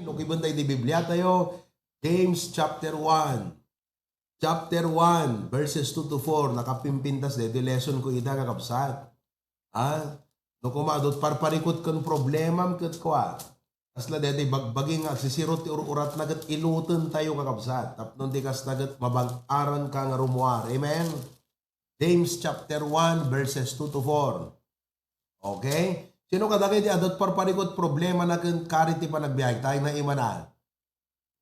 Lukibantay di Biblia tayo, James chapter 1. Chapter 1, verses 2 to 4. Nakapimpintas dito, lesson ko ita kakapsat. No kumadot, parparikot kan problema kat kwa. Asla dito, bagbaging agsisirot urat nagat ilutan tayo kakapsat. Tapnon di kas nagat mabang-aran ka nga rumuar. Amen? James chapter 1, verses 2 to 4. Okay? Sino kadagay di adot parparikot problema na kan kariti pa nagbihay? Tayo na imanan.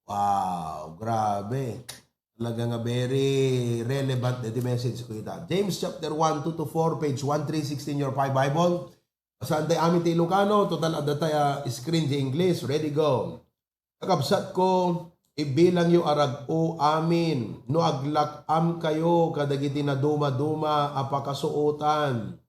Wow, grabe. Talaga nga very relevant na message ko ita. James chapter 1, 2 to 4, page 1316 your Bible. Saan tayo amin tayo Ilocano, total ada tayo screen di English. Ready, go. Kakabsat ko, ibilang yu arag o amin. No aglakam kayo, kadagiti na duma-duma, apakasuotan.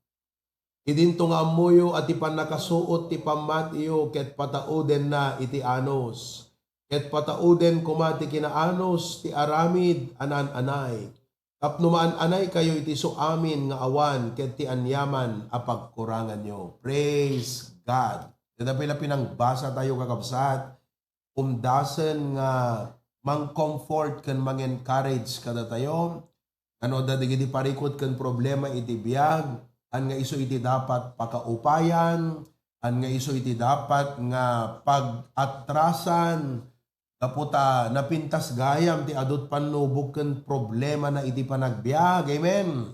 Idinto nga amuyo at ipan nakasuot ti pamatiyo ket patauden na iti anos. Ket patauden kumati kinaanos ti aramid anan-anay. Tapnumaan anay kayo iti so amin nga awan ket ti anyaman apagkurangan nyo. Praise God. Kadapila pinangbasa tayo kakabsat. Dasen nga mang-comfort kan mang-encourage kada tayo. Ano dadigiti parikot kan problema iti biyag. An nga iso iti dapat pakaupayan, an nga iso iti dapat nga pag-atrasan, kaputa napintas gayam ti adot panubok ken problema na iti panagbiag. Amen.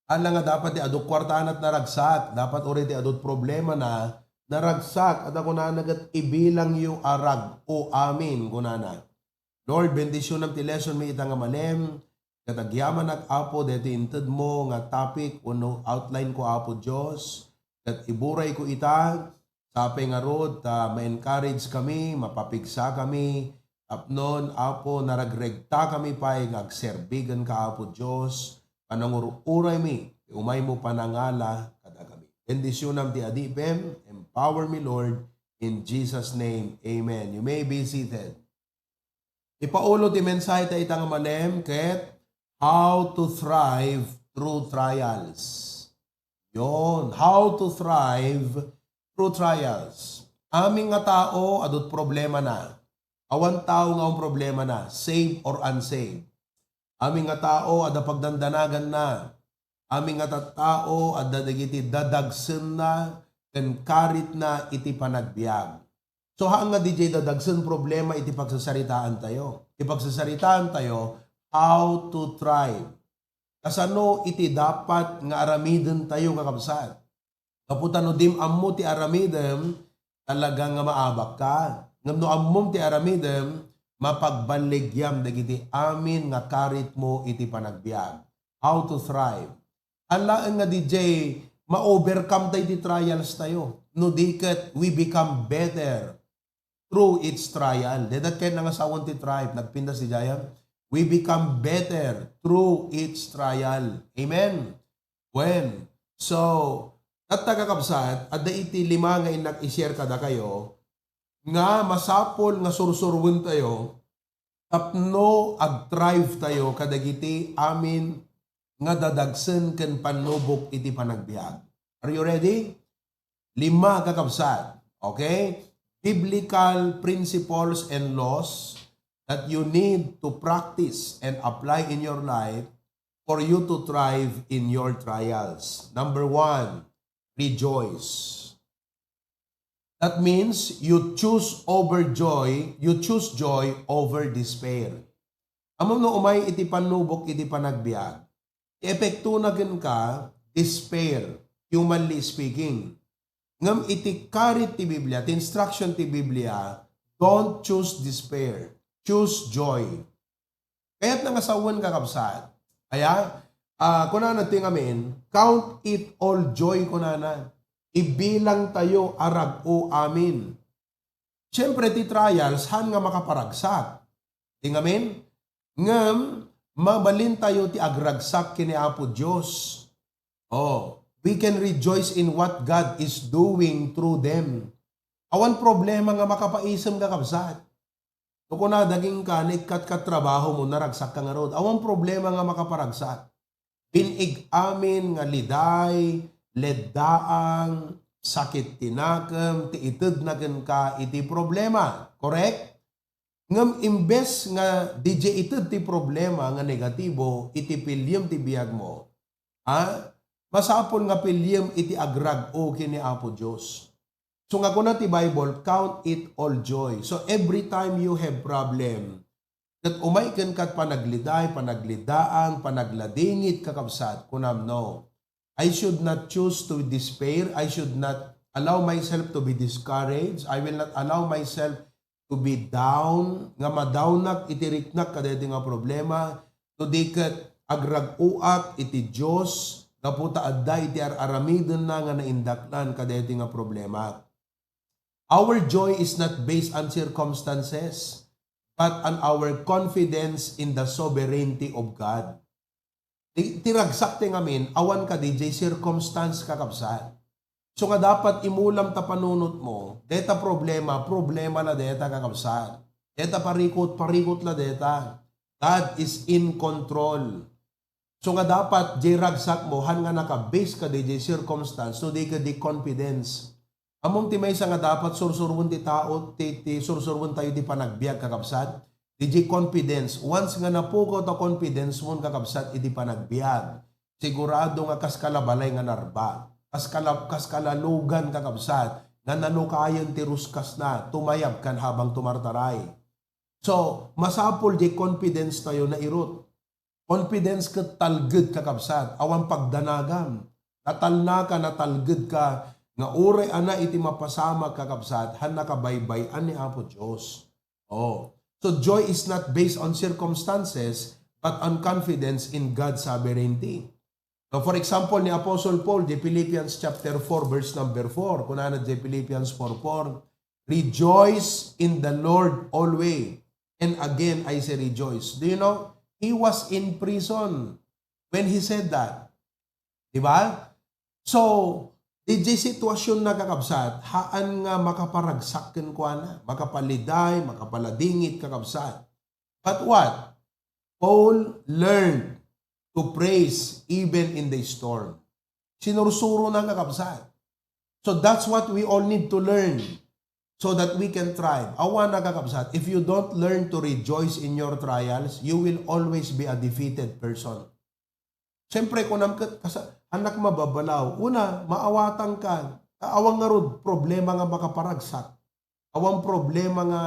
An nga dapat ti adot kwartaan at naragsak, dapat ori ti adot problema na naragsak at ako na nagat ibilang yu arag o amin kunana. Lord, bendisyon ng ti lesson mi ita nga malem. Katagyaman at apo, dito inted mo nga topic, uno outline ko apo Diyos. Kat iburay ko ita, sape nga rod, ma-encourage kami, mapapigsa kami. Apnon, apo, naragregta kami pa, ngagserbigan ka apo Diyos. Panangururay mi, umay mo panangala, kada kami. Bendisyonam ti adipem, empower me Lord, in Jesus' name, Amen. You may be seated. Ipaulo ti mensahe ta itang malem, ket how to thrive through trials. Yon, how to thrive through trials. Aming nga tao, adot problema na. Awan tao nga ang problema na, save or unsaved. Aming nga tao, ada pagdandanagan na. Aming nga tao, ada dagiti dadagsen na, ken karit na iti panagbiag. So haan nga DJ dadagsen problema iti pagsasaritaan tayo. Ipagsasaritaan tayo, how to thrive. Kasano iti dapat nga aramiden tayo kakabsat. Kaputano dim ammo ti aramidem, talagang nga maabak ka. Ngam no ammom ti aramidem, mapagbaligyam dagiti amin nga karit mo iti panagbiag. How to thrive. Alaan nga DJ, ma-overcome tayo ti trials tayo. No diket, we become better through its trial. Dedat kayo nga sawon ti thrive, nagpinda si Jayam. We become better through its trial. Amen? When? So, at tagakabsat, ada iti lima nga inak-ishare kada kayo, nga masapol nga sursurwin tayo, tapno ag-thrive tayo kadagiti amin nga dadagsen ken panubok iti panagbiag. Are you ready? Lima kakabsat. Okay? Biblical principles and laws that you need to practice and apply in your life for you to thrive in your trials. Number 1, rejoice. That means you choose joy over despair. Amam no umay iti panubok iti panagbiag. Epekto na gen ka, despair, humanly speaking. Ngam iti karit ti Biblia, ti instruction ti Biblia, don't choose despair. Choose joy. Kaya't nangasawan kakabsat. Kaya, kunana tingamin, count it all joy kunana. Ibilang tayo arag o amin. Siyempre, ti trials, han nga makaparagsak. Tingamin? Ngam, mabalin tayo ti agragsak kini Apo Diyos. We can rejoice in what God is doing through them. Awan problema nga makapaisam kakabsat. So kung nadaging ka, ikat trabaho mo, naragsak ka nga rod. Awang problema nga makaparagsak. Binig amin nga liday, leddaang, sakit tinakam, ti ited na ka iti problema. Correct? Ngam imbes nga DJ ited ti problema nga negatibo, iti pilyem ti biyag mo. Masapol nga pilyem iti agrag o kini Apo Diyos. So nga kuna ti Bible, count it all joy. So every time you have problem, kat umayken kat panagliday, panaglidaang, panagladingit kakabsat, kunam no. I should not choose to despair. I should not allow myself to be discouraged. I will not allow myself to be down, nga madawnak, itiriknak kadeti nga problema, to diket agrag-uak iti Diyos, kaputa adda iti aramidon na nga naindaklan kadeti nga problema. Our joy is not based on circumstances, but on our confidence in the sovereignty of God. Tiragsak ti ngamin, awan ka DJ, circumstance kakabsat. So nga dapat imulam ta panunot mo, deta problema la deta kakabsat. Deta parikot la deta. God is in control. So nga dapat, ragsak mo, han nga naka-base ka DJ circumstance, so di ka di confidence. Among ti maysa nga dapat sursurwon ti tao, sursurwon tayo di panagbiag kakabsat, di confidence. Once nga napuko to confidence mo kakabsat, iti panagbiag. Sigurado nga kaskalabalay nga narba. Kaskalalugan kakabsat, nga nanukayan ti ruskas na, tumayab kan habang tumartaray. So, masapol di confidence tayo na irot. Confidence ka talged kakabsat, awan pagdanagam. Natalna ka, natalged ka, nga uray ana iti mapasama kakabsat, han nakabaybay ani Apo Diyos. So joy is not based on circumstances, but on confidence in God's sovereignty. So for example, ni Apostle Paul, di Philippians chapter 4, verse number 4, kunana di Philippians 4:4, rejoice in the Lord always. And again, I say rejoice. Do you know, he was in prison when he said that. Diba? So, di sitwasyon na kakabsat, haan nga makaparagsakken kwa na, makapaliday, makapaladingit kakabsat. But what? Paul learned to praise even in the storm. Sinursuro na kakabsat. So that's what we all need to learn so that we can thrive. Awa na kakabsat, if you don't learn to rejoice in your trials, you will always be a defeated person. Siyempre, kung anak mababalaw, una, maawatan ka. Awang nga rod, problema nga makaparagsak. Awang problema nga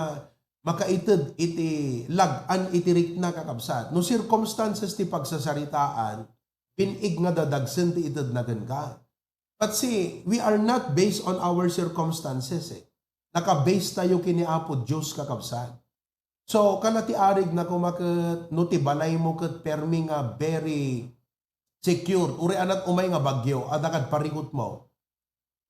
makaited iti lagan itirik na kakabsat. No circumstances ti pagsasaritaan, pinig nga dadagsen ti ited na ka. But see, we are not based on our circumstances. Naka-base tayo kini Apo Diyos kakabsat. So, kalati arig na kumakat, no ti balay mo kat permi nga very secure, uri anat umay nga bagyo, adakad parikot mo.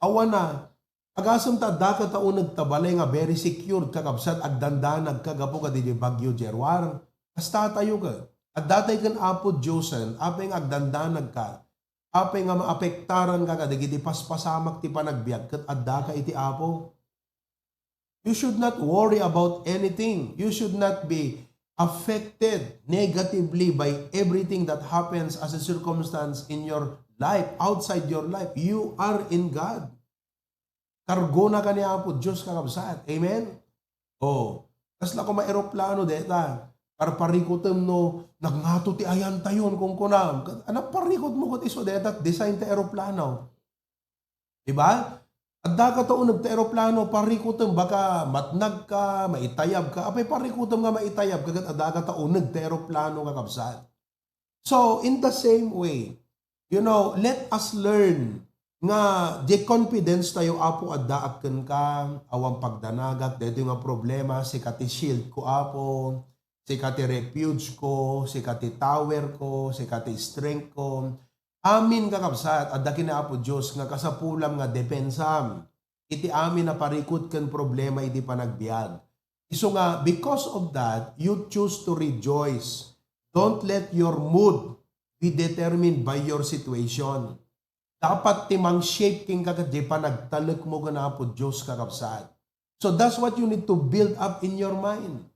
Awan na, agasam ta dakat ta unag tabalay nga very secure, kakabsat, agdandanag, kagapo ka di bagyo jerwar, hasta tayo ka. At datay kan Apo Diyosen, apay nga agdandanag ka, apay nga maapektaran ka digiti paspasamak ti panagbiag, kat adda ka iti Apo. You should not worry about anything. You should not be affected negatively by everything that happens as a circumstance in your life, outside your life. You are in God. Kargo na ka niya po, Diyos kakabsat. Amen? Kasla ko ma-aeroplano deta. Parparikutem no, nagngato ti ayan tayon kung kunam. Anak parikot mo kat iso deta, design ti aeroplano. Diba? At dagat taon nagta-aeroplano, parikutem, baka matnag ka, maitayab ka. Apay parikutem nga maitayab, kagat at dagat taon nagta-aeroplano kakabsat. So, in the same way, let us learn nga di confidence tayo Apo at daakken ka, awang pagdanagak, dito nga problema, si kati shield ko Apo, si kati refuge ko, si kati tower ko, si kati strength ko. Amin kakabsat, at daki na Apo Diyos nga kasapulam nga depensam. Iti amin na parikot ken problema iti panagbiag. Iso nga, because of that, you choose to rejoice. Don't let your mood be determined by your situation. Dapat timang shape king kakadye panagtalek mo ka na Apo Diyos kakabsat. So that's what you need to build up in your mind.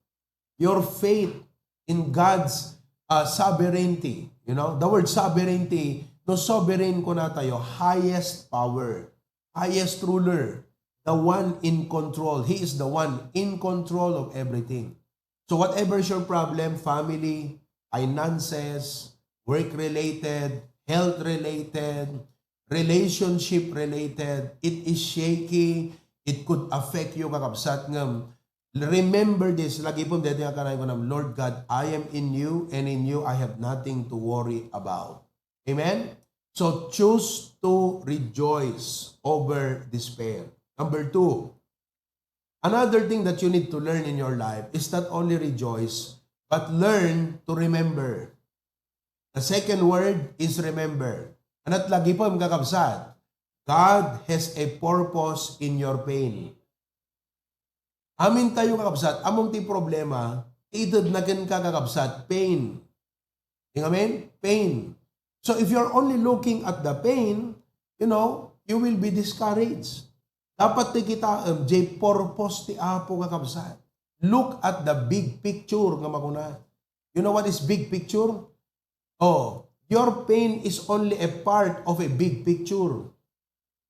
Your faith in God's sovereignty. The word sovereignty, no sovereign ko na tayo, highest power. highest ruler, the one in control. He is the one in control of everything. So whatever is your problem, family, finances, work-related, health-related, relationship-related, it is shaky, it could affect you kakabsat ngam. Remember this, lagi po dito yung kanay ko ng Lord God, I am in you, and in you I have nothing to worry about. Amen? So choose to rejoice over despair. Number 2, another thing that you need to learn in your life is not only rejoice, but learn to remember. The second word is remember. Ana't lagi po yung kakabsat, God has a purpose in your pain. Amin tayo kakabsat, among ti problema, itod na kin kakabsat, pain. Amen? Pain. So if you're only looking at the pain, you will be discouraged. Dapat ti kita, jay purpose ti apo kakabsat. Look at the big picture nga makuna. You know what is big picture? Oh, your pain is only a part of a big picture.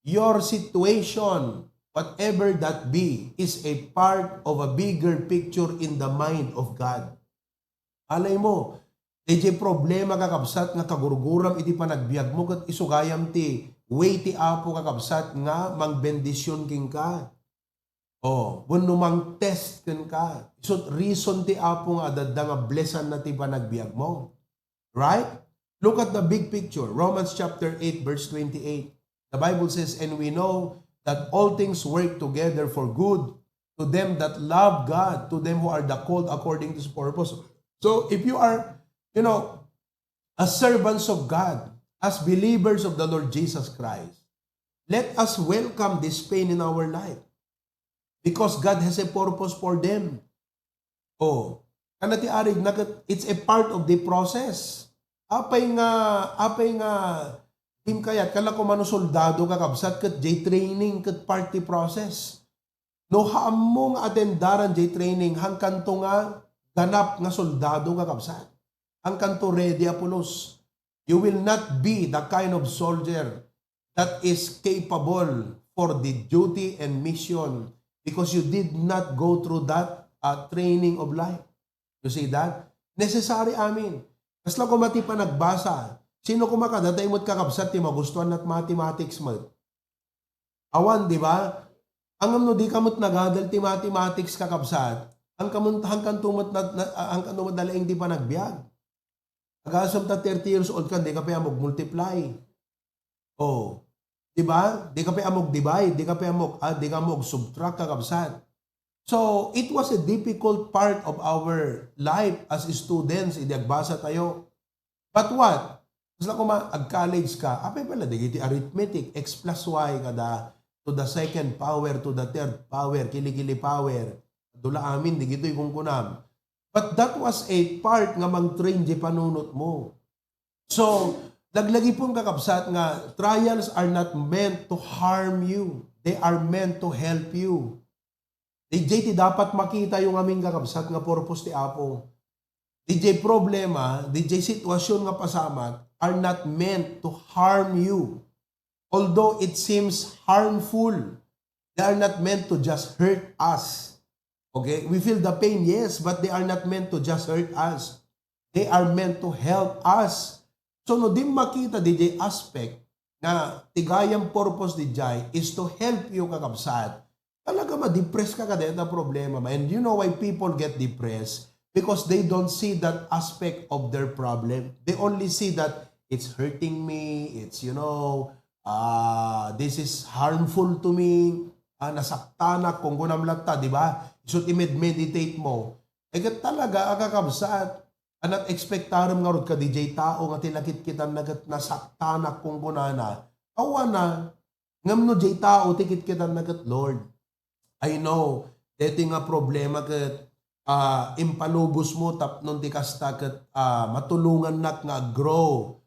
Your situation, whatever that be, is a part of a bigger picture in the mind of God. Alay mo, DJ problema kakabsat nga kagurguram iti panagbiag mo kat isugayam ti way ti apo kakabsat nga mangbendisyon king ka. Oh, wenno mang test ken ka. So reason ti apo nga adada nga blessan na ti panagbiag mo. Right? Look at the big picture. Romans chapter 8 verse 28. The Bible says, and we know that all things work together for good to them that love God, to them who are the called according to His purpose. So if you are, as servants of God, as believers of the Lord Jesus Christ, let us welcome this pain in our life because God has a purpose for them. Oh, kanati arig it's a part of the process. Apay nga Tim kayat, kala ko mano soldado kakabsat kat J-training kat party process. No haam nga atendaran J-training, hangkan to nga ganap nga soldado kakabsat. Hangkan to ready Apolos. You will not be the kind of soldier that is capable for the duty and mission because you did not go through that training of life. You see that? Necessary amin. Kasla ko mati pa nagbasa. Sino kumakadatay mo't kakabsat ti magustuhan at mathematics mo? Awan, di ba? Ang amno di kamot nagadal ti mathematics kakabsat, ang hangkan tumot dalaing di pa nagbiag. Agasam ta 30 years old ka, di ka pa amog multiply. Oh, di ba? Di ka pa amog divide, di ka amog subtract kakabsat. So, it was a difficult part of our life as students, idiagbasa tayo. But what? Basta kung ag-college ka, apay pala, digiti arithmetic, x plus y kada to the second power, to the third power, kilikili power. Dula amin, digito'y kung kunam. But that was a part nga mang-train di panunot mo. So, laglagi pong kakabsat nga, trials are not meant to harm you. They are meant to help you. DJ, ti dapat makita yung aming kakabsat nga purpose ti Apo. DJ problema, DJ sitwasyon nga pasamat, are not meant to harm you. Although it seems harmful, they are not meant to just hurt us. Okay? We feel the pain, yes, but they are not meant to just hurt us. They are meant to help us. So, no din makita DJ aspect na tigayang purpose DJ is to help you kakabsat. Talaga ma-depress ka kada na problema. And you know why people get depressed? Because they don't see that aspect of their problem. They only see that it's hurting me, it's, this is harmful to me, nasaktan kung gunam lagta, di ba? So, meditate mo. Talaga, kakabsat, anat expectarum nga rod ka, DJ tao, nga tilakit kita nasaktan kung gunana, awana, ngam no, DJ tao, tikit kita nagat, Lord, I know, dito nga problema kat, impalubos mo tapnon ti kasta ket matulungan nak nga grow.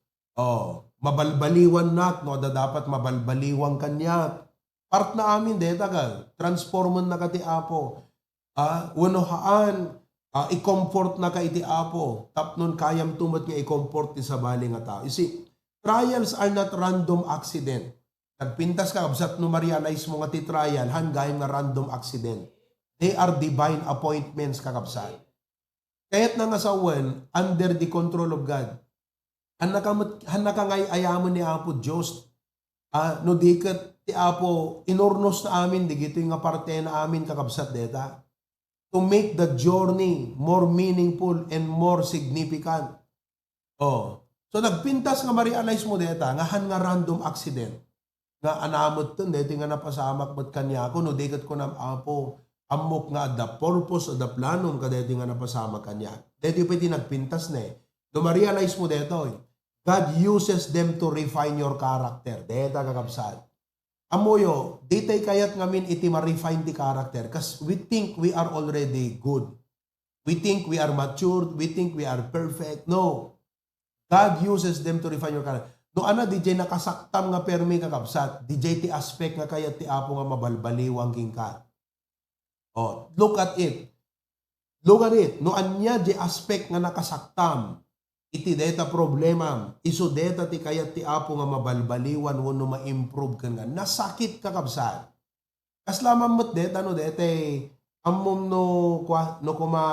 Mabalbaliwan nak no dapat mabalbaliwan kanya. Part na amin deta ka transforman na ka ti Apo. Unohaan i-comfort na ka iti Apo. Tapnon kayam tumot nga i-comfort ti sabali nga tao. You see, trials are not random accident. Nagpintas ka kabsat no ma-realize mo nga ti trial hanggang nga random accident. They are divine appointments kakabsat. Kaya't nga sawen under the control of God. Hanakangay ayamon ni Apo Diyos. No diket ti Apo inornos na amin digito nga parte na amin kakabsat deta. To make the journey more meaningful and more significant. So nagpintas nga ma-realize mo deta nga nga random accident. Nga anamot to, dito nga napasamak mat kanya ko, no dikat ko na Apo, amok nga the purpose of the planum, kadito nga napasamak kanya. Dito pwede nagpintas na eh. No ma-realize mo dito, God uses them to refine your character. Dito kakabsat. Amoyo, dito kayat ngamin iti ma-refine the character, kasi we think we are already good. We think we are matured, we think we are perfect. No. God uses them to refine your character. No ana DJ nakasaktam nga permi kakabsat, DJ ti aspect nga kayat ti Apo nga mabalbaliwang king ka. Look at it. Look at it. No anya di aspect nga nakasaktam, iti deta problema, iso deta ti kayat ti Apo nga mabalbaliwan wano ma-improve kan nga. Nasakit kakabsat. Kas lamang mat deta no dete ammom no kuma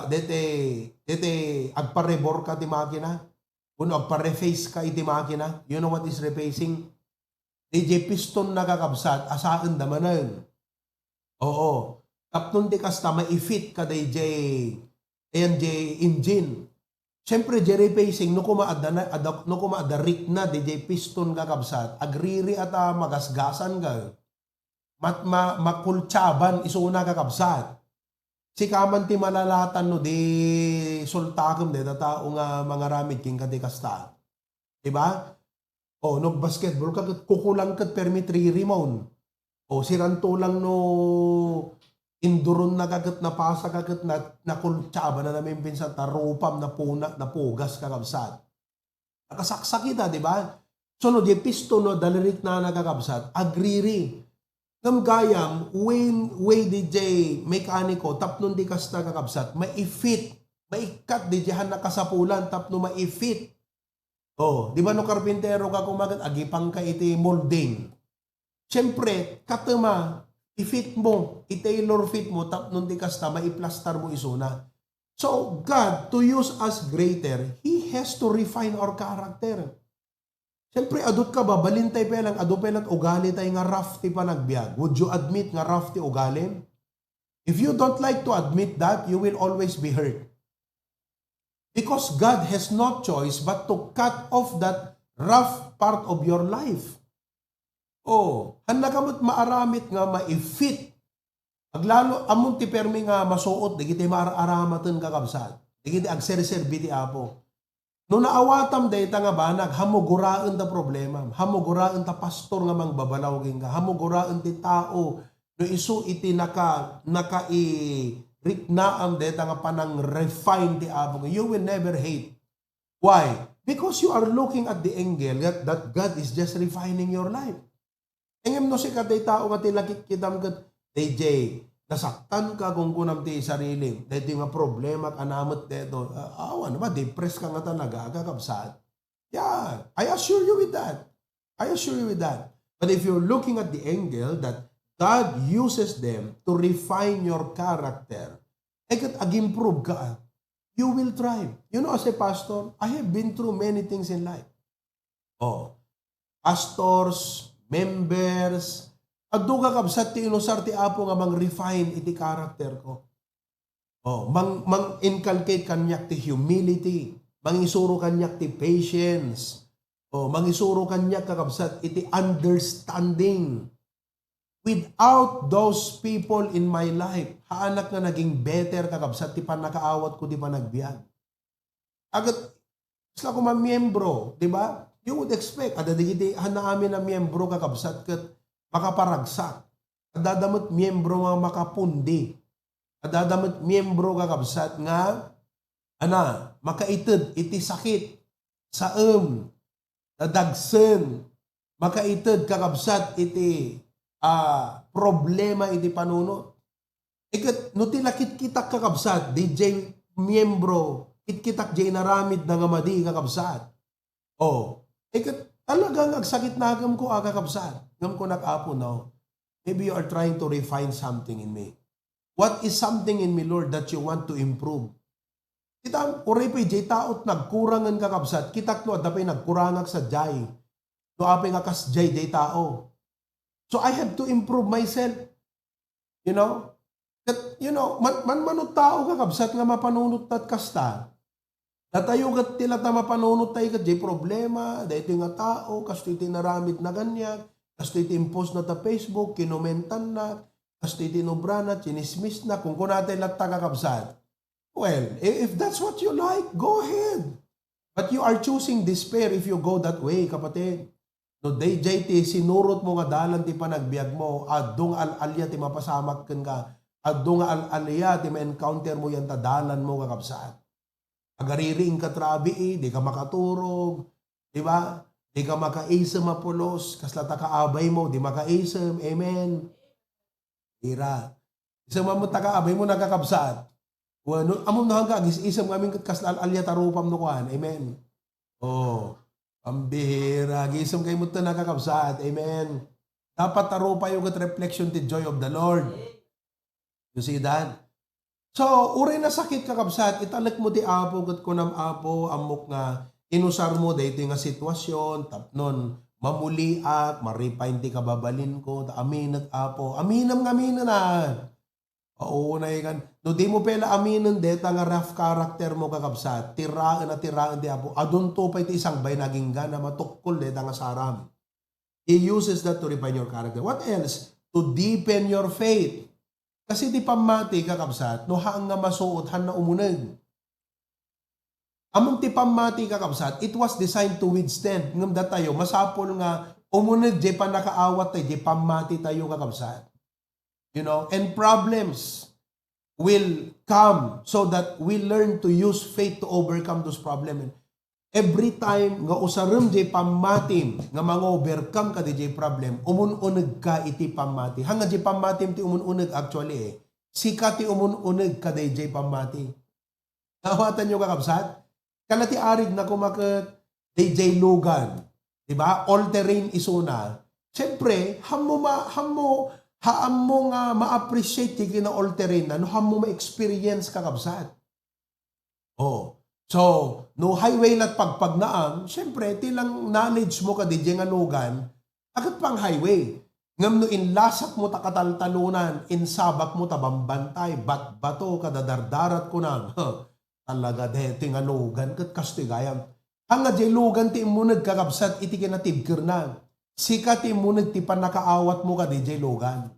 dete agparebor ka ti makina. Kung agpa-reface ka iti makina, you know what is refacing? DJ piston na kakabsat, asaan damanan. Oo. Tapnon di kasta, ma-ifit ka DJ engine. Siyempre, di refacing, no kumaadarik na DJ piston kakabsat, agriri at magasgasan ka. Makultsaban, isuna kakabsat. Si kaman ti malalatan no di sultakem de tao nga mga ramid king kadi kasta. Diba? No basketball ka kukulang kat permit rimon. Siranto lang no induron na kagat na pasa kagat na kultsaba na namin pinsan tarupam na puna na pugas kakabsat. Nakasaksak kita, diba? So no di pisto no dalirik na nakakabsat agriri. Ngam gayam, way DJ mekaniko, tapnon di kasta kakabsat, maifit, maikat di diyan nakasapulan, tapno maifit. Di ba no karpintero ka kumagat, agipang ka iti molding. Siyempre, katama, i-fit mo, i-tailor fit mo, tapnon di kasta, maiplastar mo isuna. So, God, to use us greater, He has to refine our character. Siyempre, adot ka ba, balintay pa lang, adot pa lang, ugali tayo nga rough ti panagbiag. Would you admit nga rough ti ugali? If you don't like to admit that, you will always be hurt. Because God has no choice but to cut off that rough part of your life. Handa ka mo't maaramit nga ma-fit. Aglalo, among ti permi nga masuot, di kita maaramatan kakabsat. Di kita agserserbi ti Apo. No naawatam dayta nga banag, hamuguraan ta problema, hamuguraan ta pastor nga mangbabalaw ka, hamuguraan ti tao, no isu iti riknaam dayta nga panang refine ti Apo, you will never hate. Why? Because you are looking at the angle that God is just refining your life. Engem no si katay tao nga tilakit kitam kat, DJ, nasaktan ka kung kunam ti sarili. Dito nga problema, anamot dito. Awan ba, depress ka nga talaga, kakabsat. Yeah, I assure you with that. I assure you with that. But if you're looking at the angle that God uses them to refine your character, ag-improve ka, you will thrive. You know, as a pastor, I have been through many things in life. Pastors, members, agduga kabsat ti inusar ti Apo nga mang-refine iti character ko. Mang-inculcate kanyak ti humility, mangisuro kanyak ti patience, mangisuro kanyak kakabsat iti understanding. Without those people in my life, haanak na naging better kakabsat ti panakaawat ko di panagbiag. Agat, isla ko mamiyembro, di ba? You would expect, adadigiti hanaamin na miyembro kakabsat kat makaparagsak. Adadamot miyembro nga makapundi. Adadamot miyembro kakabsat nga makaited iti sakit saem dadagsen makaited kakabsat iti problema iti panunot. Ikat no tilakit kitak kakabsat DJ miyembro kitkitak jay naramid na nga madi kakabsat. Ikat Talagang agsakit na agam ko kakabsat. Ngam ko nag-apo now. Maybe you are trying to refine something in me. What is something in me, Lord, that you want to improve? Kita, uray pa jay taot nagkurangan kakabsat. Kitak no, adapay nagkurangak sa jay. No, apay nga kas jay tao. So I have to improve myself. You know? That, you know, manut tao kakabsat nga mapanunot tat kasta. Natayo kat tila ta mapanunot tayo kat jay problema, dahil nga tao, kasto iti naramid na ganyan, kasto iti impose na ta Facebook, kinumentan na, kasto iti nobra na, chinismis na, kung natin lang kakabsat. Well, if that's what you like, go ahead. But you are choosing despair if you go that way, kapatid. No, day ti sinurot mo nga dalan ti panagbiag mo, adong al-alya ti mapasamak ka, adong al-alya ti ma-encounter mo yan ta dalan mo kakabsat. Agariring ka trabi, di ka makaturog, di ba? Di ka makaisam mapulos, kaslata kaabay mo, di makaisam, amen. Ira. Isang mamunta kaabay mo nakakabsat. Bueno, amom na hanggang, isam kaming kaslal alya tarupam no kuhan, amen. Oh, pambihira, gisam kayo mo ito nakakabsat, amen. Dapat tarupa yung reflection the joy of the Lord. You see that? So, uray na sakit kakabsat, italak mo di apo, kat kunam apo, amok nga, inusar mo, dahito nga sitwasyon, tapnon, mamuliak, maripain ti kababalin ko, aminat apo, aminam nga na. Oo na ikan, no di mo pala aminan, deta nga rough character mo kakabsat, tiraan di apo, adun to pa iti isang bay naging gana, matukol, deta nga saram. He uses that to refine your character. What else? To deepen your faith. Kasi di pamati kakabsat, no haang nga masuot, han na umunag. Among ti pamati kakabsat, it was designed to withstand. Ngam da tayo, masapol nga, umunag, di pa nakaawat tayo, di pamati tayo kakabsat. You know, and problems will come so that we learn to use faith to overcome those problems. Every time nga usaram di pamatim nga overcome ka di problem, umununag ka iti pamati. Hanga di pamatim ti umununag actually sika ti umununag ka di pamati. Nawatan nyo kakabsat? Kalati arig na kumakat DJ Logan, di ba? All terrain isuna. Siyempre, haam mo nga ma-appreciate ti kina all terrain na no ham mo ma-experience kakabsat. Oh. So, no highway lat pagpagnaam, syempre, tilang knowledge mo ka di nga lugan, agad pang highway. Ngam no inlasak mo takataltalunan, insabak mo tabambantay, bato kadadardarat ko na, talaga deti nga lugan, kat kastigayam. Hanga di lugan ti imunag kakabsat, iti kinatibkir na. Sika ti imunag ti panakaawat mo ka di lugan.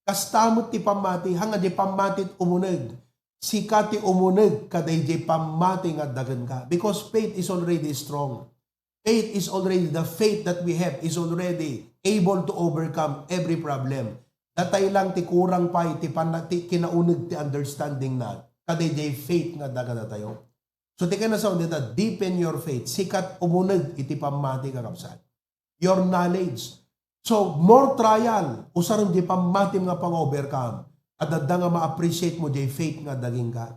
Kastamot ti pamati, hanga di pamatit umunag. Sikati umunag kaday pamati nga dagan ka. Because faith is already strong. Faith is already, the faith that we have is already able to overcome every problem. Datay lang ti kurang pa, ti kinaunag ti understanding na. Kaday faith nga dagan na tayo. So ti ka na sa dita, deepen your faith. Sikat umunag iti pamati kakabsat. Your knowledge. So more trial, usaram di pamati nga pang-overcome. At dadda nga ma-appreciate mo jay faith nga daging ka.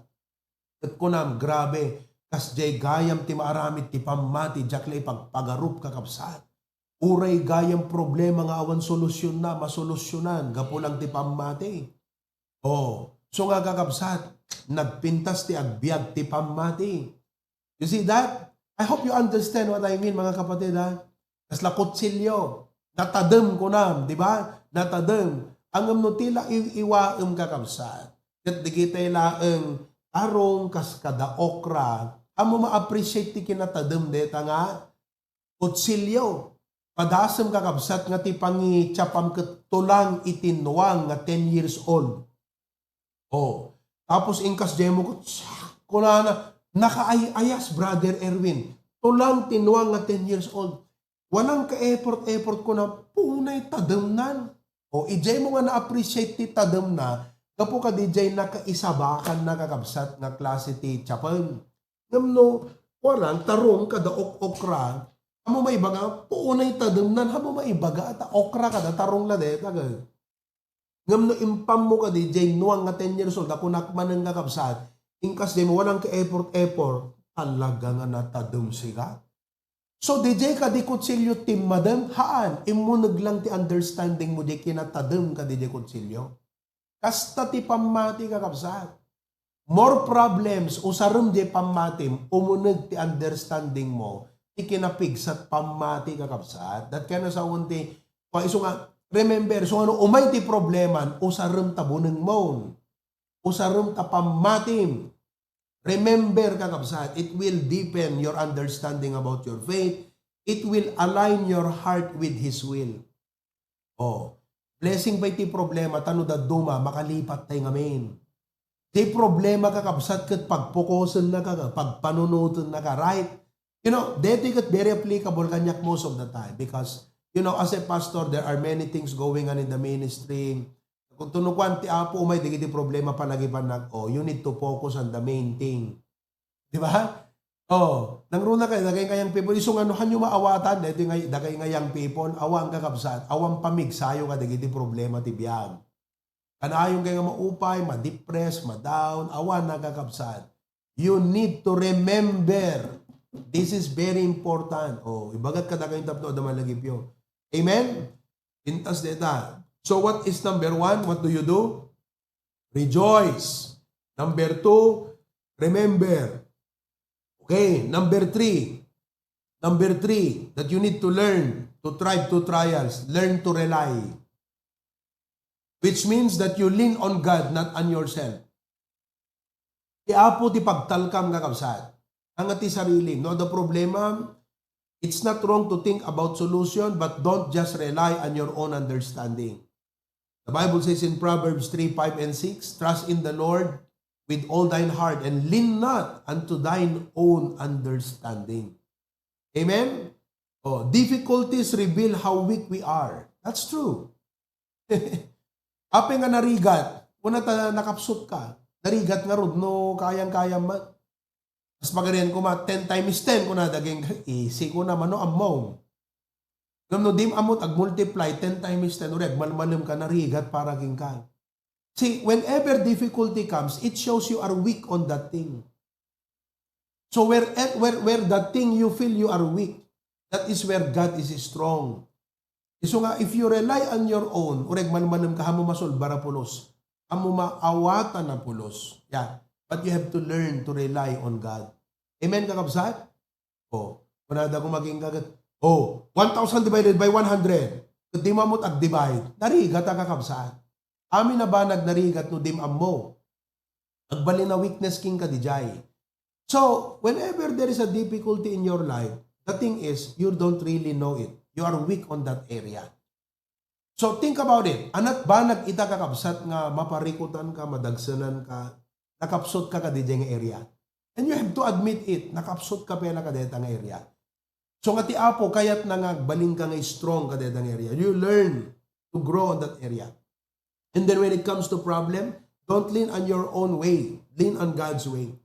At kunam, grabe, kas jay gayam ti maaramid ti pamati, jaklay pagpagarup kakabsat. Uray gayam problema nga awan solusyon na, masolusyonan, gapulang ti pamati. Oh, so nga kakabsat, nagpintas ti agbiag ti pamati. You see that? I hope you understand what I mean, mga kapatid, ha? Kas lakotsilyo, natadem kunam, di ba? Natadem. Ang amnutila iwaem kakabsat. Kat di kita ilaeng arong kas kada okra. Amo ma-appreciate ti kinatadem deta nga kutsilyo. Padasem kakabsat nga ti pangi-chapam ket tulang itinwang nga 10 years old. Oh. Tapos ingkas demo ko kunana nakaayas brother Erwin. Tulang tinwang nga 10 years old. Walang ka-effort ko na punay tademnan. O ijay mo nga na-appreciate ti tadem na, kapo ka dijay nakaisabakan na kakabsat nga klase ti chapang. Ngamno, warang tarong kada okra, amo maibaga, puunay tadem nan, hamo maibaga at okra kada tarong lade, tagad. Ngamno impam mo ka dijay nuang nga 10 years old, ako nakman ng kakabsat, ingkas di mo walang ka-effort, talaga nga natadem siya. So, DJ ka di kutsilyo tim madam, haan, imunag lang ti understanding mo di kinatadam ka DJ kutsilyo. Kasta ti pamati kakabsat. More problems, usarum di pamatim, umunag ti understanding mo, ti kinapigsat pamati kakabsat. That kaya na sa unti, iso nga, remember, so ano, umay ti probleman, usarum tabuneng mo. Usarum ta pamatim. Remember, kakabsat, it will deepen your understanding about your faith. It will align your heart with His will. Oh, blessing ba iti problema, tano da duma, makalipat tayo ngamin. Di problema, kakabsat, kat pagpukosan na ka, pagpanunutan na ka, right? You know, dito kat very applicable kanyak most of the time because, you know, as a pastor, there are many things going on in the ministry. Kung tunukwan ti apo, umay, di problema palagi pa you need to focus on the main thing. Di ba? Nangruna kayo, dagay ngayang people, isong ano, hanyo maawatan, dagay ngayang people, awang kakabsat, awang pamigsayo ka, di problema ti biyag. Kanayong kayo maupay, ma-depress, ma-down, awan nakakabsat. You need to remember, this is very important. Ibagat ka dagay tapno, damalagip yun. Amen? Intas deta. So what is number 1? What do you do? Rejoice. Number 2, remember. Okay, number 3. Number 3, that you need to learn to thrive to trials. Learn to rely. Which means that you lean on God, not on yourself. Iapo ti pagtalkam kakabsat. Ang ati sarili. No, the problema, it's not wrong to think about solution, but don't just rely on your own understanding. The Bible says in Proverbs 3, 5, and 6, trust in the Lord with all thine heart and lean not unto thine own understanding. Amen? Difficulties reveal how weak we are. That's true. Ape nga narigat, una ta nakapsut ka, narigat nga rod, no kayang-kaya man. Mas pagarian ko 10 times 10 ko na daging, easy ko naman no among. No, dim amot ag-multiply 10 times 10 ureg malmalem ka narigat para king ka. See, whenever difficulty comes, it shows you are weak on that thing. So where that thing you feel you are weak, that is where God is strong. So nga, if you rely on your own, ureg malmalem ka hamo masol bara pulos, hamo maawatan na pulos. Yeah, but you have to learn to rely on God. Amen kakabsat? Kunada ko maging kagat. 1,000 divided by 100. Kung di mamot ag-divide, narigat ang kakabsaan. Amin na ba nagnarigat no dimam mo? Agbali na weakness king ka dijay. So, whenever there is a difficulty in your life, the thing is, you don't really know it. You are weak on that area. So, think about it. Anat ba nag-ita kakabsat nga maparikutan ka, madagsanan ka, nakapsot ka ka dijay nga area? And you have to admit it, nakapsot ka pala ka dijay nga area. So nga ti apo, kayat na nga baling ka nga strong ka detang area. You learn to grow on that area. And then when it comes to problem, don't lean on your own way. Lean on God's way.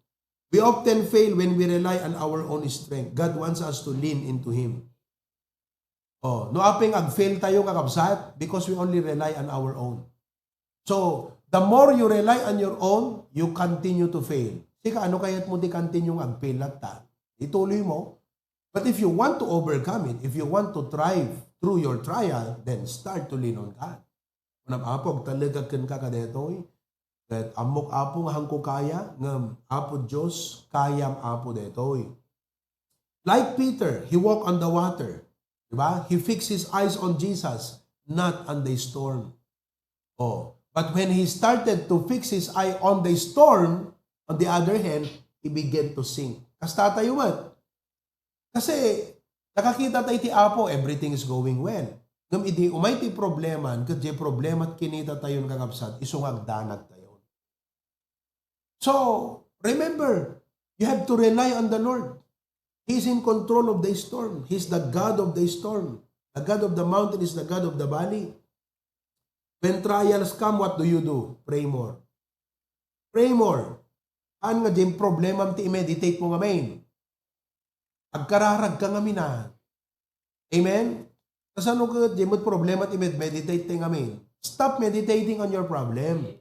We often fail when we rely on our own strength. God wants us to lean into Him. No apeng ag-fail tayo kakabsat because we only rely on our own. So, the more you rely on your own, you continue to fail. Sika, ano kayat mo di continue ag-fail at ta? Ituloy mo. But if you want to overcome it, if you want to thrive through your trial, then start to lean on God. Unang apog, talagagkan ka kadetoy. That amok apo nga hangko kaya, ngam apo Diyos, kayam apo detoy. Like Peter, he walked on the water. Diba? He fixed his eyes on Jesus, not on the storm. But when he started to fix his eye on the storm, on the other hand, he began to sink. Kasta tayo what? Kasi, nakakita tayo ti apo, everything is going well. Ngam idi, umay ti problema, kasi problema at kinita tayo ng kakapsat, isungag danag tayo. So, remember, you have to rely on the Lord. He's in control of the storm. He's the God of the storm. The God of the mountain is the God of the valley. When trials come, what do you do? Pray more. Pray more. Ano nga dyan problema ti i-meditate mo nga main? Agkararag ka nga mina. Amen? Kasi ano ka, di mo problema at i-meditate nga ngamin. Stop meditating on your problem.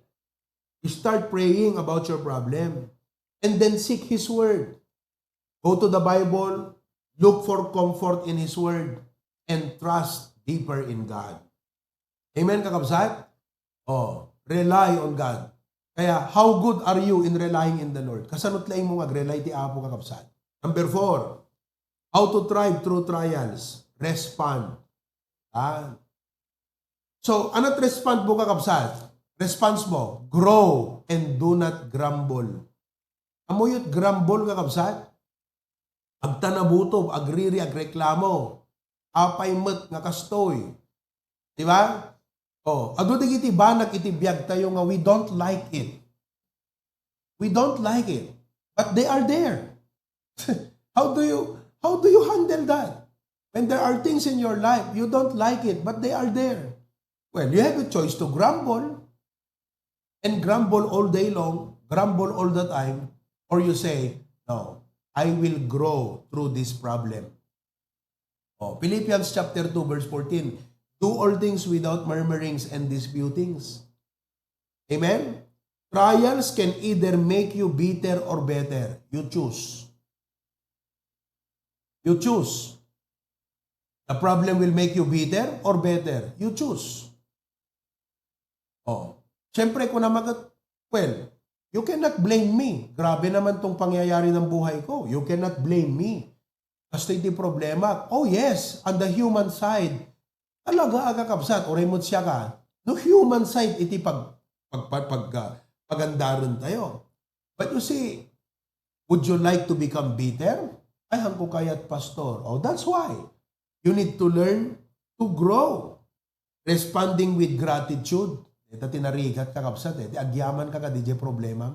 You start praying about your problem. And then seek His Word. Go to the Bible, Look for comfort in His Word and trust deeper in God. Amen, kakabsat? Rely on God. Kaya, how good are you in relying in the Lord? Kasanot lang mo mag-rely ti Apo, kakabsat. Number 4, how to thrive through trials. Respond. So, ano't respond mo, kakabsat? Response mo, grow and do not grumble. Amuyot grumble, kakabsat? Agtanabutob, agriri, agreklamo. Apay met nga kastoy. Diba? Ado iti banag iti biyag tayo nga we don't like it. We don't like it. But they are there. How do you handle that? When there are things in your life, you don't like it, but they are there. Well, you have a choice to grumble and grumble all day long, grumble all the time, or you say, no, I will grow through this problem. Philippians chapter 2, verse 14, do all things without murmurings and disputings. Amen? Trials can either make you bitter or better. You choose. You choose. The problem will make you bitter or better. You choose. Siyempre, kung well, you cannot blame me. Grabe naman tong pangyayari ng buhay ko. You cannot blame me. Basta iti problema. Oh yes, on the human side, talaga agakabsat, oray mo siya ka. No human side, iti pagandaran tayo. But you see, would you like to become bitter? Ay, hangko kayat pastor. That's why. You need to learn to grow. Responding with gratitude. Ito tinarigat kakabsat. Agyaman ka DJ problema.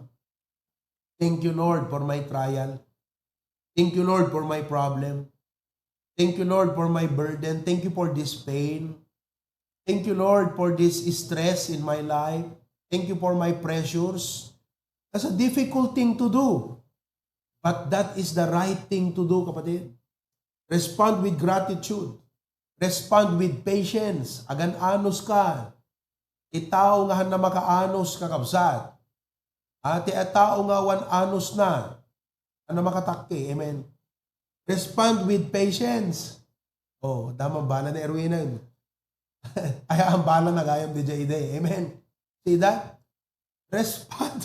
Thank you, Lord, for my trial. Thank you, Lord, for my problem. Thank you, Lord, for my burden. Thank you for this pain. Thank you, Lord, for this stress in my life. Thank you for my pressures. That's a difficult thing to do. But that is the right thing to do, kapatid. Respond with gratitude. Respond with patience. Agan-anos ka. Itao nga na makaanos kakabsat. Ati atao nga wan-anos na. Ano makatakti. Amen. Respond with patience. Damang bala na Erwinan. Ay, ang bala na gayam DJ Ide. Amen. See that? Respond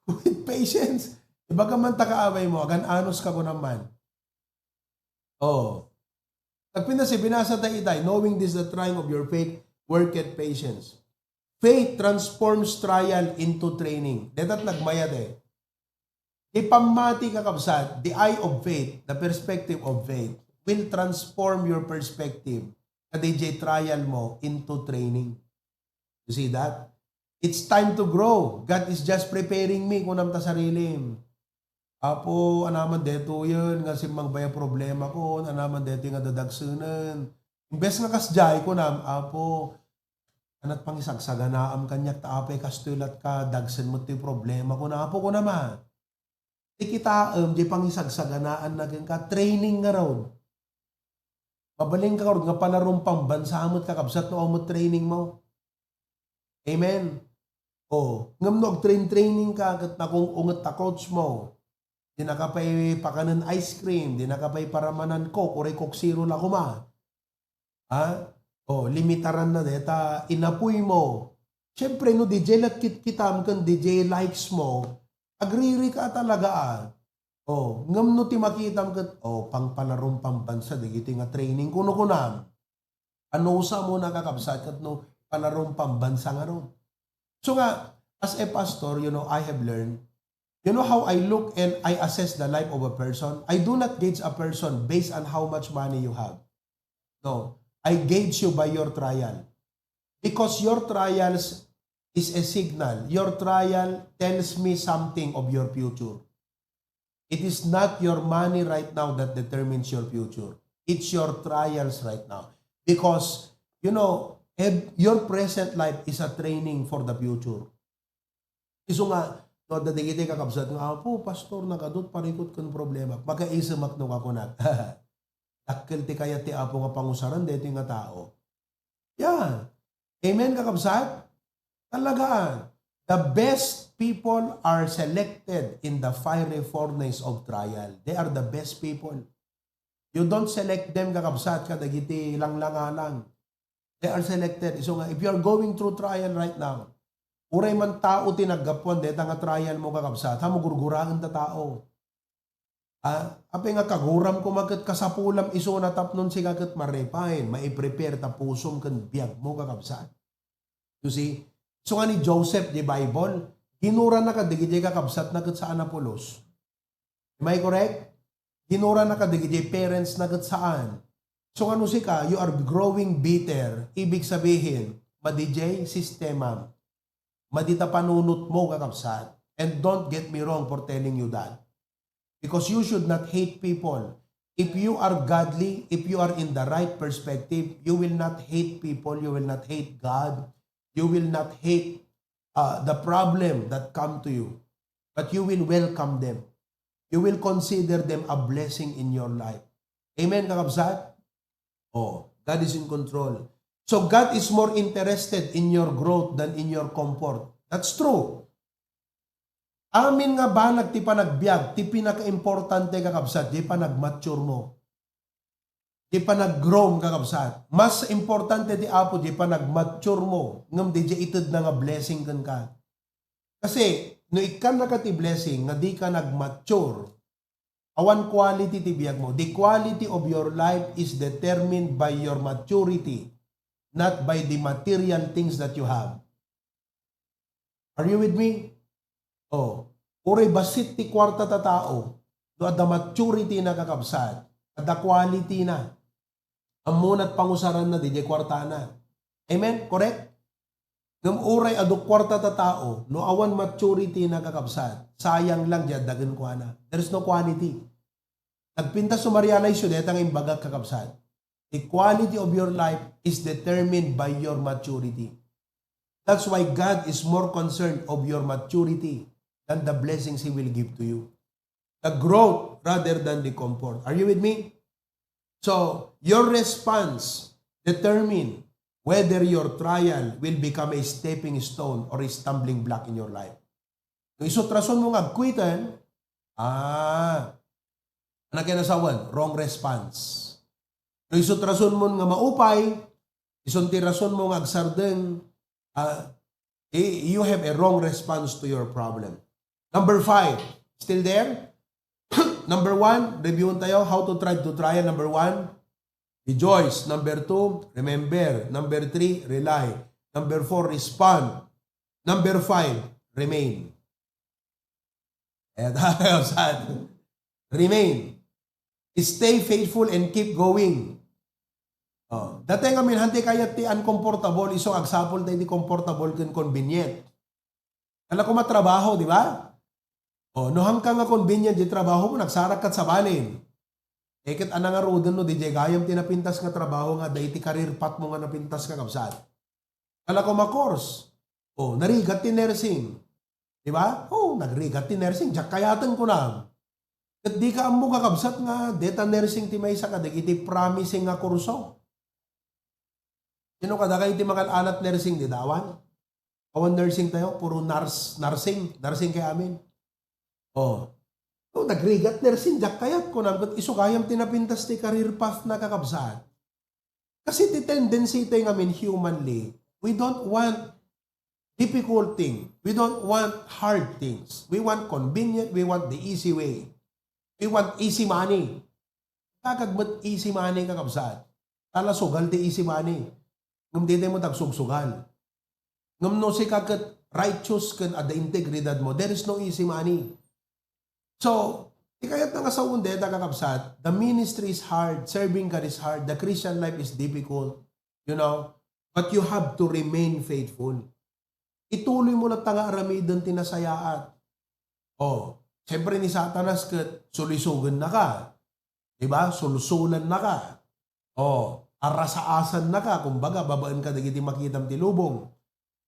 with patience. Iba ka man takaaway mo, agan-anos ka ko naman. Nagpinasi, binasa tayo itay, knowing this the trying of your faith, worketh patience. Faith transforms trial into training. Detat nagmayat Ipamati kakabsat, the eye of faith, the perspective of faith, will transform your perspective sa DJ trial mo into training. You see that? It's time to grow. God is just preparing me kung namta sarili. Apo, anaman deto yun, nga simang baya problema ko, anaman deto yung dadagsunan. Imbes nga kasjay ko nam, apo, anat pang isagsaganaam kanyak taapay kastulat ka, dagsan mo ito yung problema ko na, apo ko naman. Kita di pang isagsaganaan na ka, training nga raw. Mabaling ka raw, nga panarumpang bansa mo kakabsat no mo training mo. Amen. Ngam no, training ka, kat na kung ungat ta coach mo, di nakapay pakanan ice cream, di nakapay paramanan coke, oray coke zero la kuma. Limitaran na deta, inapuy mo. Siyempre no, DJ lat kitam kan DJ likes mo, agriri ka talaga ngam no ti makita mo pang panarum pambansa digiti nga training kuno kunam. Ano sa mo nakakabsat kat no panarum pambansa nga ron. So nga as a pastor, I have learned, how I look and I assess the life of a person. I do not gauge a person based on how much money you have. No, I gauge you by your trial. Because your trials is a signal. Your trial tells me something of your future. It is not your money right now that determines your future. It's your trials right now. Because, your present life is a training for the future. Iso nga, no, dadigiti kakabsat nga, pastor, nakadot, parikot kong problema. Magkaisamak no ako na. Dakil ti kaya ti apo nga pangusaran, dito nga tao. Yeah. Amen, kakabsat? Talagaan. The best people are selected in the fiery furnace of trial. They are the best people. You don't select them kakabsat kadagiti lang. They are selected. So nga, if you are going through trial right now, uray man tao tinaggapuan, deta nga trial mo kakabsat, hamugurgurahan ta tao. Apay nga kaguram ko magat kasapulam iso na tapnon si kagat marepain, maiprepare ta pusom kan biyag mo kakabsat. You see? So nga ni Joseph, di Bible, ginura na kadigiti kakabsat na kat sa Anapolos. Am I correct? Ginura na kadigiti parents na kat saan. So ano si ka, you are growing bitter, ibig sabihin, madijay sistema, madita panunot mo kakabsat. And don't get me wrong for telling you that. Because you should not hate people. If you are godly, if you are in the right perspective, you will not hate people, you will not hate God, you will not hate the problem that come to you. But you will welcome them. You will consider them a blessing in your life. Amen, kakabsat? Oh, God is in control. So God is more interested in your growth than in your comfort. That's true. Amin nga ba ti panagbiag, ti pinaka-importante kakabsat, di pa nag-mature mo. Di pa nag-grow kakabsat. Mas importante ti Apo, di pa nag-mature mo. Ngam di itid na nga blessing kan ka. Kasi, no ikan na ka ti blessing, nga di ka nag-mature, awan quality ti biyag mo. The quality of your life is determined by your maturity, not by the material things that you have. Are you with me? Oh, uray basit ti kwarta ta tao, do at the maturity na kakabsat, at the quality na, amunat pangusaran na, di kwarta na. Amen? Correct? Ngam uray adu kwarta ta tao, no awan maturity na kakabsat, sayang lang dyan, dagan ko na. There's no quality. Nagpinta sumarialize yun, etang imbagag kakabsat. The quality of your life is determined by your maturity. That's why God is more concerned of your maturity than the blessings He will give to you. The growth rather than the comfort. Are you with me? So, your response determine whether your trial will become a stepping stone or a stumbling block in your life. Kung isutrason mo nga agkwitan, nakinasawan, wrong response. Kung isutrason mo nga maupay, isuntirason mo nga agsardeng, you have a wrong response to your problem. Number 5, still there? Number 1, reviewin tayo how to try to trial. Number 1, rejoice. Number 2, remember. Number 3, rely. Number 4, respond. Number 5, remain. Remain. Stay faithful and keep going. Dati nga minhanti kaya ti uncomfortable, iso agsapol tayo di comfortable ken convenient. Kala ko matrabaho, di ba? Nohang ka nga convenient di trabaho mo, nagsarak kat sa balin. Eket anang nga rodan no, di gayam tinapintas nga trabaho nga, dahi ti career path mo nga napintas ka kapsat. Kala ko ma-course. Narigat ti nursing. Di ba? Nagrigat ti nursing, jak kayatan ko na. Kat di ka amo kakabsat nga, data nursing ti may isa ka, iti promising nga kurso. Sino ka, dakay ti makalalat nursing, di dawan? Awan nursing tayo, puro nursing kay amin. Nagrigat nursing, jak kayat ko na, isukayam tinapintas ti career path na kakabsat. Kasi ti tendency tayo ngamin humanly, we don't want difficult thing. We don't want hard things. We want convenient, we want the easy way. We want easy money. Kakagbat easy money kakabsat. Tala sugal ti easy money. Ngam di mo tagsugsugal. Ngam no si kagat righteous kan ada integridad mo. There is no easy money. So, ikayat nga sa unde, kakabsat, the ministry is hard, serving God is hard, the Christian life is difficult, but you have to remain faithful. Ituloy mo na tanga aramidon tinasayaat. Siyempre ni Satanas kat sulisugan na ka. Diba? Sulusulan na ka. Arasaasan na ka. Kumbaga, babaan ka dagiti makitam ti lubong.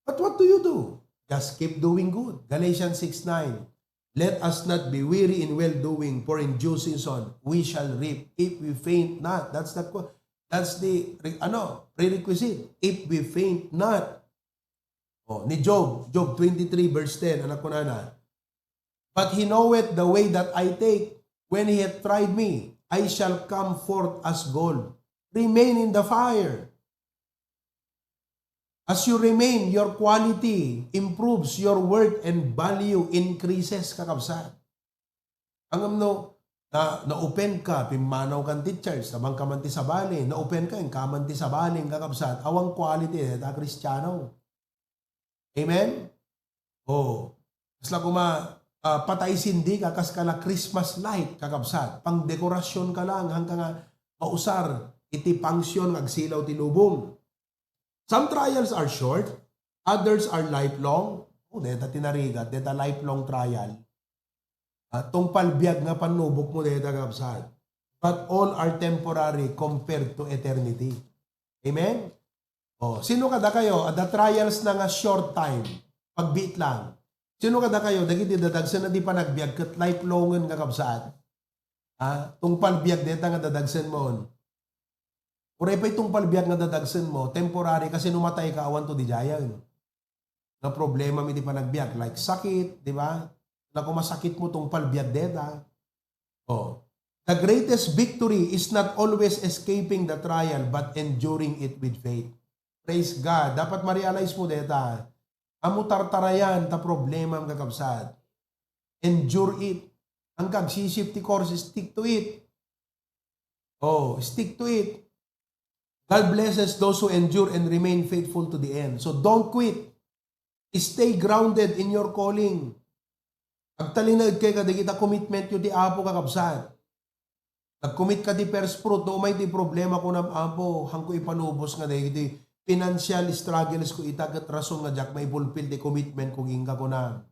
But what do you do? Just keep doing good. Galatians 6:9. Let us not be weary in well-doing, for in due season we shall reap if we faint not. That's the prerequisite. If we faint not. Ni Job 23 verse 10, anak ko na. But he knoweth the way that I take. When he hath tried me, I shall come forth as gold. Remain in the fire. As you remain, your quality improves, your worth and value increases, kakabsat. Ang na-open ka, pimanaw kan teachers, tabang kamanti sa bali, na-open ka, kamanti sa bali, kakabsat, awang quality, ta Kristiyano. Amen? Oh, kasla patay sindi ka, kas ka na Christmas light, kakabsat, pang dekorasyon ka lang, hanggang nga mausar, iti pangsyon, agsilaw tilubong. Some trials are short, others are lifelong. Oh, deta tinarigat, deta lifelong trial. Tong palbiag nga panubok mo deta kakabsat. But all are temporary compared to eternity. Amen? Oh, sino kada kayo? The trials na nga short time, pagbiit lang. Sino kada kayo? Dagiti dadagsan na di pa nagbiag kat lifelongan kakabsat. Tong palbiag deta nga dadagsan mo. Uray pa itong palbiag nga dadagsan mo, temporary kasi numatay ka awan to di jayan. Na problema mi di pa nagbiag, like sakit, di ba? Na kung masakit mo tong palbiag deta. Oh. The greatest victory is not always escaping the trial but enduring it with faith. Praise God. Dapat ma-realize mo deta. Amo tartarayan ta problema ang kakabsat. Endure it. Ang kagsisip ti course, stick to it. Oh, stick to it. God blesses those who endure and remain faithful to the end. So don't quit. Stay grounded in your calling. Agtalinag kay kadagita commitment yu ti Apo kakabsat. Nag-commit ka ti first fruit, no may ti problema ko ng Apo, hangko ipanubos nga dahil financial struggles ko itagat rason nga jak may fulfill the commitment kung inga ko na.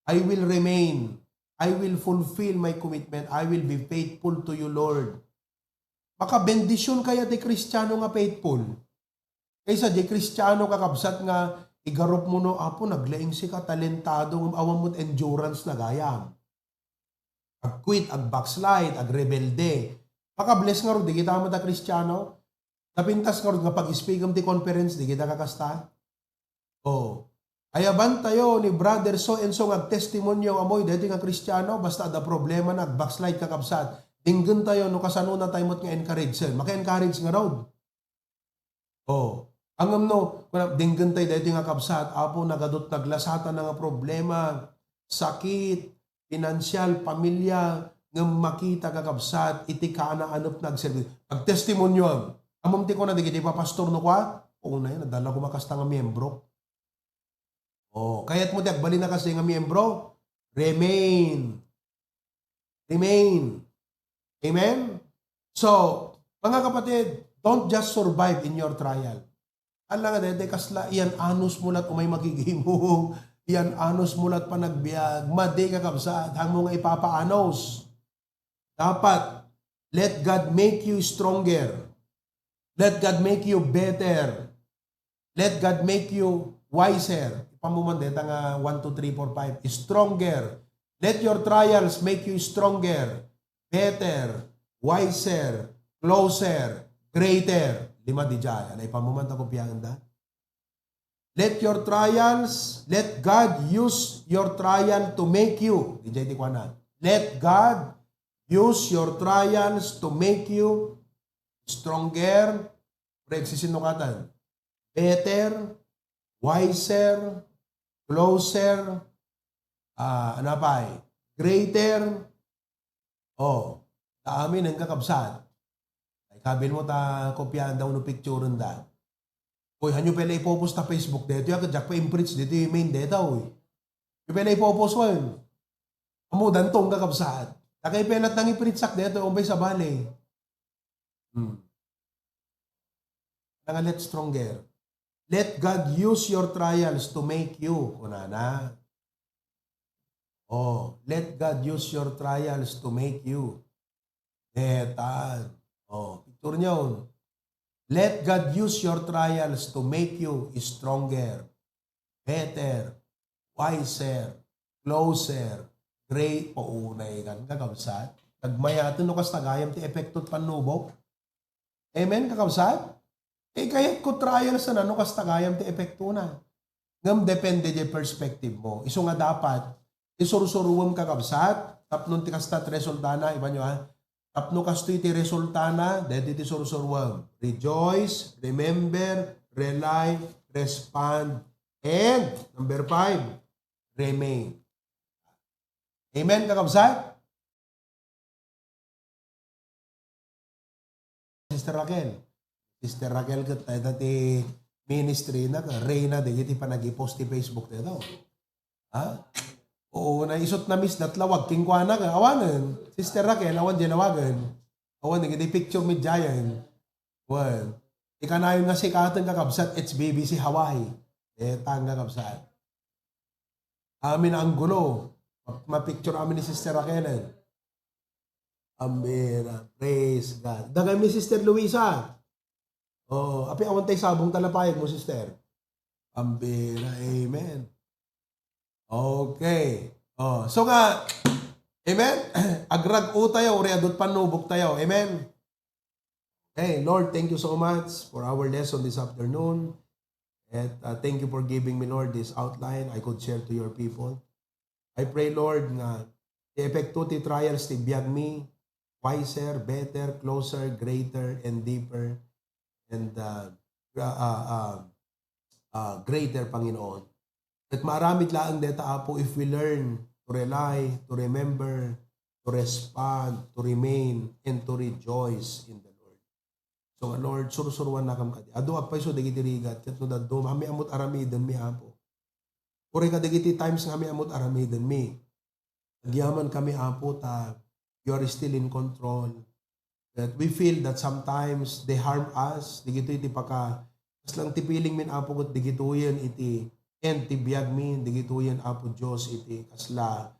I will remain. I will fulfill my commitment. I will be faithful to you, Lord. Maka bendisyon kaya di Kristiyano nga faithful. Kaysa di Kristiyano kakabsat nga igarup mo no, Apo, naglaing si ka, talentado, awan mo't endurance na gayam. Ag-quit, ag-backslide, ag-rebelde. Maka bless nga ro, di kita mata Kristiyano. Napintas nga ro, nga pag-speak di conference, di kita kakasta. Oh. Ayaban tayo ni brother so and so ag-testimonyo amoy, dito nga Kristiyano, basta da problema na, ag-backslide kakabsat. Tinggan tayo, no kasano na tayo mo't nga encourage sir. Maka-encourage nga raw. Oh. Ang no, tinggan tayo dito nga kabsat, Apo, nagadot naglasatan na nga problema, sakit, financial, pamilya, nga makita kakabsat, iti ka na anop nagservice. Pag-testimonyo, amam ti ko na, di pa pastor no kwa? Oo na yun, nadala ko makasta nga miyembro. Oh, kaya't mo di, agbali na kasi nga miyembro, remain. Remain. Amen? So, mga kapatid, don't just survive in your trial. Alam nga, dede, kasla, iyan anos mulat umay magigimong, iyan anos mulat pa nagbiag, madi ka kabsat, hang mo nga ipapaanos. Dapat, let God make you stronger. Let God make you better. Let God make you wiser. Ipamuman, dede nga 1, 2, 3, 4, 5. Stronger. Let your trials make you stronger. Better, wiser, closer, greater. 5 di dyan. Ay pamumanta ko piyangan da. Let your trials, let God use your trial to make you. Di dyan di kwa na. Let God use your trials to make you stronger, sisinukatan, better, wiser, closer, greater. Oh, ta amin ang kakabsat. Ay kabil mo ta kopyahan daw no picture da. Oy, hanyo pala ipopost ta Facebook dito, ya kadyak pa imprint dito yung main data oy. Yung pala ipopost wan. Amo dantong kakabsat. Takay pelat nang iprint sak dito umbay sa bali. Nga let stronger. Let God use your trials to make you. Kunana. Oh, let God use your trials to make you. Etan. Oh, picture nyo. Let God use your trials to make you stronger, better, wiser, closer, great. Paunay kan kakabsat. Nagmayatin no kas tagayam ti epektot panubok. Amen, kakabsat? Kaya ko trials na no kas tagayam ti epekto na. Ngam depende di perspective mo. Iso nga dapat, isurusuruwam kakabsat, tapnon ti kastat resulta na, iba nyo ha, Tapno kastoy ti resultana, dahil iti sursurwag. Rejoice, remember, rely, respond, and number 5, remain. Amen, kakabsat? Sister Raquel, tayo dati ministry na, Reyna, di iti pa nag-post ti Facebook tayo. Ha? Oo, naisot na miss datlawag, kingkwana ka, awanan. Sister Raquel, awan dyan awagan. Awan, nagiti picture med Jayan. Well, ikanayon nga si katang kakabsat, it's BBC Hawaii. Tang kakabsat. Amin ang gulo. Ma-picture amin ni Sister Raquel. Amira, praise God. Dagay mi Sister Luisa. Oh, api awan tay sabong talapayag mo, Sister. Ambira, amen. Okay. Oh, so nga, amen? Agrag u tayo, readot panubok tayo. Amen? Okay, Lord, thank you so much for our lesson this afternoon. And thank you for giving me, Lord, this outline I could share to your people. I pray, Lord, nga i-epekto ti trials ti biyag mi, wiser, better, closer, greater, and deeper, and greater, Panginoon. At maramit laang deta, Apo, if we learn to rely, to remember, to respond, to remain, and to rejoice in the Lord. So, Lord, sursuruan na kam kadi. Ado apay so dagiti rigat, ket no daddo, kami amot aramiden mi, Apo. Uri ka dagiti times nga kami amot aramiden mi. Agyaman kami, Apo, ta you are still in control. That we feel that sometimes they harm us, digito iti paka, kas lang tipiling min, Apo, ket digituyen iti and tibiyag min, digituyen, Apo Diyos, iti kasla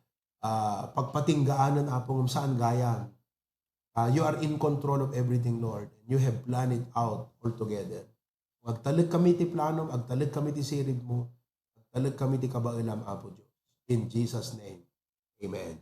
pagpatinggaanan, Apo, ng saan gayam. You are in control of everything, Lord. You have planned it out altogether. Agtalag kami ti plano, agtalag kami ti sirib mo, agtalag kami ti kabailam, Apo Diyos. In Jesus' name, amen.